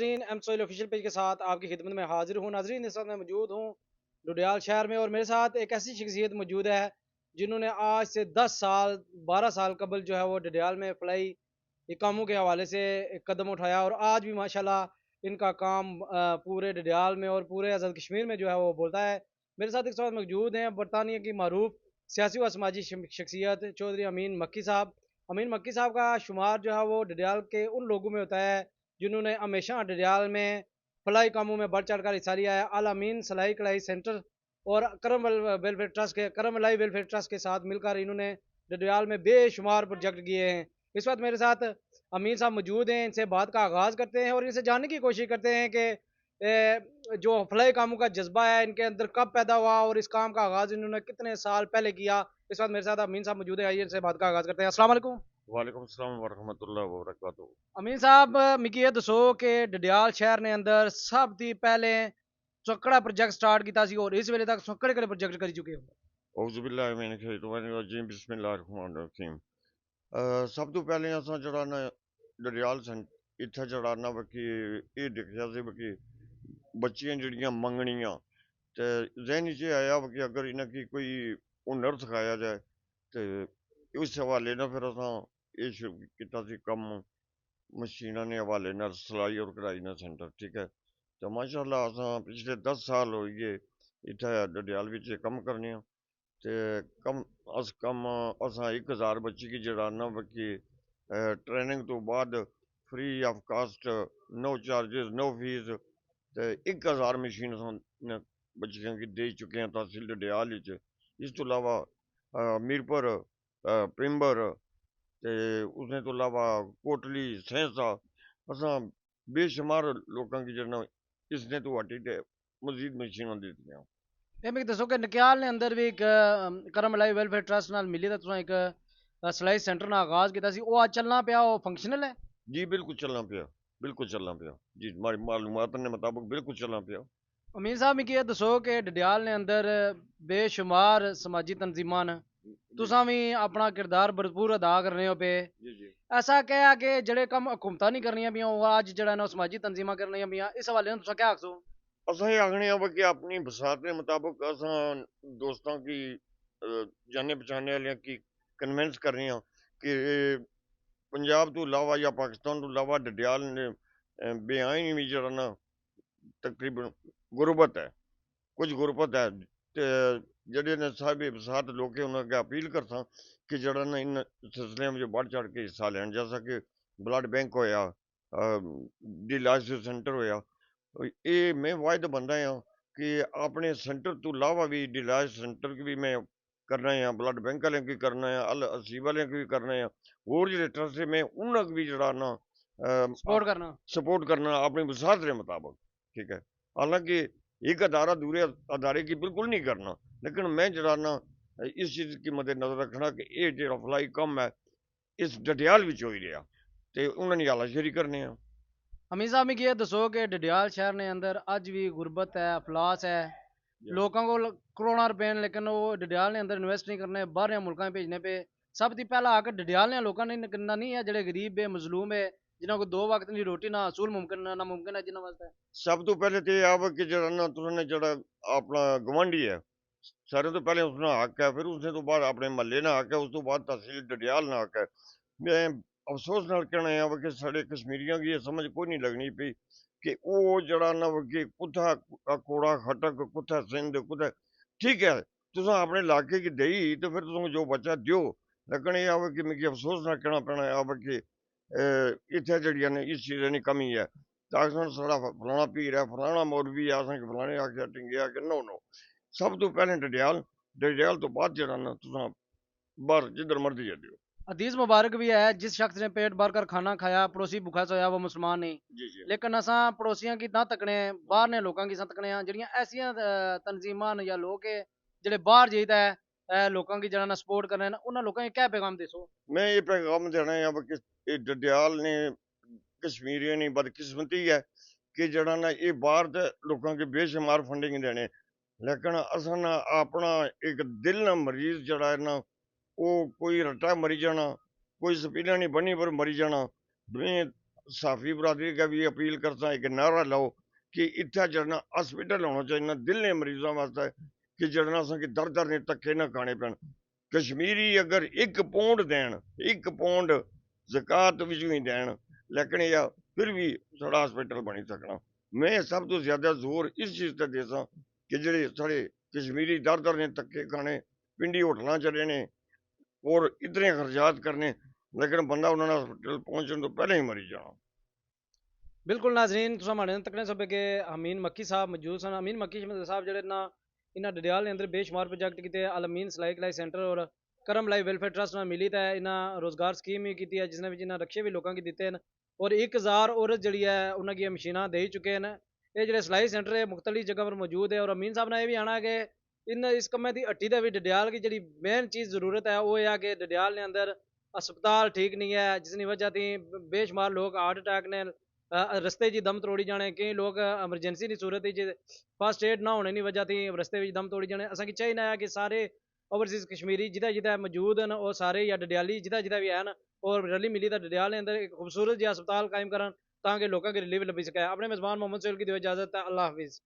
नाज़रीन M soil official page के साथ आपकी खिदमत में हाजिर हूँ। नाज़रीन इस वक्त मैं मौजूद हूँ डुडियाल शहर में, और मेरे साथ एक ऐसी शख्सियत मौजूद है जिन्होंने आज से 10 साल 12 साल कबल जो है वो डुडियाल में फलाई कामों के हवाले से एक कदम उठाया, और आज भी माशाल्लाह इनका काम पूरे डुडियाल में और पूरे आज़ाद कश्मीर में जो है वो बोलता है। मेरे साथ इस वक्त मौजूद हैं बरतानिया की मरूफ सियासी व समाजी शख्सियत चौधरी अमीन मक्की साहब। अमीन मक्की साहब का शुमार जो है वो डुडियाल के उन लोगों में होता है जिन्होंने हमेशा डडियाल में फलाई कामों में बढ़ चढ़ कर हिस्सा लिया है। अल अमीन सलाई कढ़ाई सेंटर और करम लाई वेलफेयर ट्रस्ट के साथ मिलकर इन्होंने डडियाल में बेशुमार प्रोजेक्ट किए हैं। इस वक्त मेरे साथ अमीन साहब मौजूद हैं, इनसे बात का आगाज़ करते हैं और इनसे जानने की कोशिश करते हैं कि जो फलाई कामों का जज्बा है इनके अंदर कब पैदा हुआ और इस काम का आगाज़ इन्होंने कितने साल पहले किया। इस वक्त मेरे साथ अमीन साहब मौजूद है, आइए इनसे बात का आगाज़ करते हैं। अस्सलाम वालेकुम। वालेकुम अस्सलाम वरहमतुल्लाहि वबरकातुहू। अमीन साहब, मिगी ये दसो कि डडियाल शहर ने अंदर सब दी पहले सौकड़ा प्रोजेक्ट स्टार्ट किया सी और इस वेले तक सौकड़े कड़े प्रोजेक्ट कर चुके हो। औज़ुबिल्लाहि मिनश्शैतानिर्रजीम बिस्मिल्लाहिर्रहमानिर्रहीम। सब तो पहले असां जड़ा ना डडियाल इत्थे जड़ा ना बकी दिखया सी बकी बच्चियां जड़ियां मंगनियां ते ज़हन च आया कि अगर इन्हें की कोई हुनर सिखाया जाए ते उस हवाले ना फिर असां ये शुरू किया सी कम मशीनां ने हवाले ना सिलाई और कढ़ाई ना सेंटर, ठीक है। तो माशाअल्लाह असां पिछले 10 साल हो गए इत्थे डडियाल विच कम करने ते कम असां 1000 बच्ची की जड़ा ना बल्कि ट्रेनिंग तो बाद free of cost, no charges no fees ते 1000 मशीन असां बच्चियां की दे चुके हैं तहसील डडियाल विच। इस तो अलावा मीरपुर, पिंबर ते उसने तो अलावा कोटली सहसा असां बेशुमार लोकां की जड़ा इसने तो हटी ते मजीद मशीनां दित्तियां। ये मिगी दसो कि नकयाल ने अंदर भी एक करम लाई वेलफेयर ट्रस्ट नाल मिली तुसें एक सिलाई सेंटर ना आगाज़ किया सी, वो आज चलना पिया, वो फंक्शनल है। जी बिल्कुल चलना पिया, बिल्कुल चलना पिया। जी हमारी मालूमात के मुताबिक बिल्कुल चलना पिया। अमीन साहब, मिगी ये दसो कि डडियाल ने अंदर बेशुमार समाजी तंजीमां न, जी तुसां भी अपना किरदार भरपूर अदा करने हो पे। जी जी। ऐसा क्या है कि जेड़े कम हुकूमतां नहीं करनियां पियां वो अज जेड़ा ना समाजी तंजीमां करनियां पियां, इस हवाले तुसां क्या आखसो। असां ये आखने कि अपनी बसात के मुताबिक असां दोस्तों की जाने पहचाने वाले की कन्विंस कर रहे हैं कि पंजाब तो अलावा या पाकिस्तान तो अलावा डडियाल ने बेआईन भी जरा ना तकरीबन गुरबत है, कुछ गुरबत है ते जड़े ने साहब बसात लोग उन्हें अपील करता कि जड़ा ना इन सिलसिले में बढ़ चढ़ के हिस्सा लें, जैसा कि ब्लड बैंक होया, डिलाइसिस सेंटर होया। ये मैं वायद बंदा हाँ कि अपने सेंटर तो अलावा भी डिलाइस सेंटर की भी मैं करना है, ब्लड बैंक वाले की करना है, अल असीब वाले की भी करना है, और जो ट्रस्ट है मैं उन्हें भी जड़ा ना सपोर्ट करना। सपोर्ट करना अपनी वसात के मुताबिक, ठीक है। हालांकि एक अदारा दूसरे अदारे की बिल्कुल नहीं करना, लेकिन मैं जरा ना इस चीज की मद्देनजर रखना कि ये जो फलाई कम है इस डडियाल विच हो ही रहा ते उन्होंने आलाशेरी करने हैं। अमीन साहब, मिगी ये दसो कि डडियाल शहर ने अंदर अज भी गुरबत है, अफलास है, लोगों को करोड़ां रुपए न, लेकिन वो डडियाल ने अंदर इन्वेस्ट नहीं करने, बाहर मुल्कों में भेजने पे सब दी पहला आकर डडियाल ने लोगों ने करना नहीं है, जेड़े गरीब है मजलूम है जिन्हों को 2 वक्त की रोटी ना हासूल मुमकिन ना मुमकिन है जिन्होंने वास्ते। सब तो पहले तो यह है कि जरा ना तुमने जरा अपना गवांढी है सारे तो पहले उसने हक है, फिर उसने तो बाद अपने महल्ले ना हक है, उस तो बाद तहसील डडियाल ना हक है। मैं अफसोस नाल कहना है कि साढ़े कश्मीरियों की ये समझ कोई नहीं लगनी पई कि वो जड़ा ना कि कुत्था कूड़ा खटक कुत्था सिंध कुत्था, ठीक है तुम अपने इलाके की दई तो फिर तुम जो बचा दियो, लेकिन ये आवे कि मिगी अफसोस ना कहना पैना है कि इत्थे जड़ियां ने इस चीज़ की कमी है। ताकि साढ़ा फलाना पीर है फलाना मौलवी है असें फलाने आखेआ टिंगेआ कि नो नो, सब तो पहले डडियाल, डडियाल तो बाद जड़ा ना तुम बाहर जिधर मर्जी जाओ। हदीस मुबारक भी है, जिस शख्स ने पेट भर कर खाना खाया पड़ोसी भूखा सोया वो मुसलमान नहीं। जी जी। लेकिन असा पड़ोसियों की ना तकने, बाहर ने लोगों की तकने जड़ियां ऐसियां तंजीमां या लोग है जेड़े बाहर जाइदा है लोगों की जरा ना सपोर्ट करने उन्होंने लोगों की क्या पैगाम देसो। मैं ये पैगाम देना है कि ये डडियाल ने कश्मीरियों ने बदकिस्मती है कि जड़ा ना ये बाहर दे लोगों की बेशुमार फंडिंग देने, लेकिन असा ना अपना एक दिल ना मरीज जड़ा है ना वो कोई रट्टा मरी जाना, कोई स्पीना नहीं बनी पर मरी जाना। मैं साफी बरादरी का भी अपील करता है कि नारा लाओ कि इतना जड़ना हॉस्पिटल होना चाहिए दिल ने मरीजों वास्ते कि जड़ना असें कि दर दर ने धक्के ना खाने पैन। कश्मीरी अगर 1 पौंड देन 1 पौंड ज़कात विच भी देन लेकिन यह फिर भी साढ़ा हॉस्पिटल बनी सकना। मैं सब तो ज्यादा जोर इस चीज ते देसां कि जेह्ड़े साढ़े कश्मीरी दर दर ने धक्के खाने पिंडी होटलां च रैह्ने और इतने खर्चात करने लेकिन बंदा उन्होंने हॉस्पिटल पहुंचने तो पहले ही मरी जाना। बिल्कुल नाजरीन तुसां माड़े नाल तकने सब के अमीन मक्की साहब मौजूद सन। अमीन मक्की साहब जेह्ड़े ना इन्हां डडियाल दे अंदर बेशुमार प्रोजेक्ट कीते अल अमीन सलाई कलाई सेंटर और करम लाई वेलफेयर ट्रस्ट नाल मिली ते इन्हां रोजगार स्कीम भी कीती है जिसने विच इन्हां रक्षे भी लोकां गी दित्ते न और 1000 औरत जेह्ड़ी है उन्हां गी मशीनां देई चुके न। ये जेह्ड़े सलाई सेंटर है मुख्तलिफ जगह पर मौजूद है और अमीन साहब ने यह भी आना कि इन इस कम्मै दी हट्टी दा भी डडियाल की जेह्ड़ी मेन चीज़ जरूरत है वो है कि डडियाल ने अंदर अस्पताल ठीक नहीं है जिसकी वजह थी बेशुमार लोग हार्ट अटैक ने रस्ते च दम तोड़ी जाने केईं लोग एमरजेंसी की सूरत फर्स्ट एड ना होने की वजह थी रस्ते में दम तोड़ी जाने। असेंगी चाहिए है कि सारे ओवरसीज कश्मीरी जिदा जिदा मौजूद न और सारे या डडियाली जिदा जिदा भी हैन और रली मिली डडियाल के अंदर एक खूबसूरत जहा अस्पताल कायम करन ताकि लोगों की रिलीफ लभी सके। अपने मेजबान मोहम्मद सोहेल की दो इजाजत है। अल्लाह हाफिज़।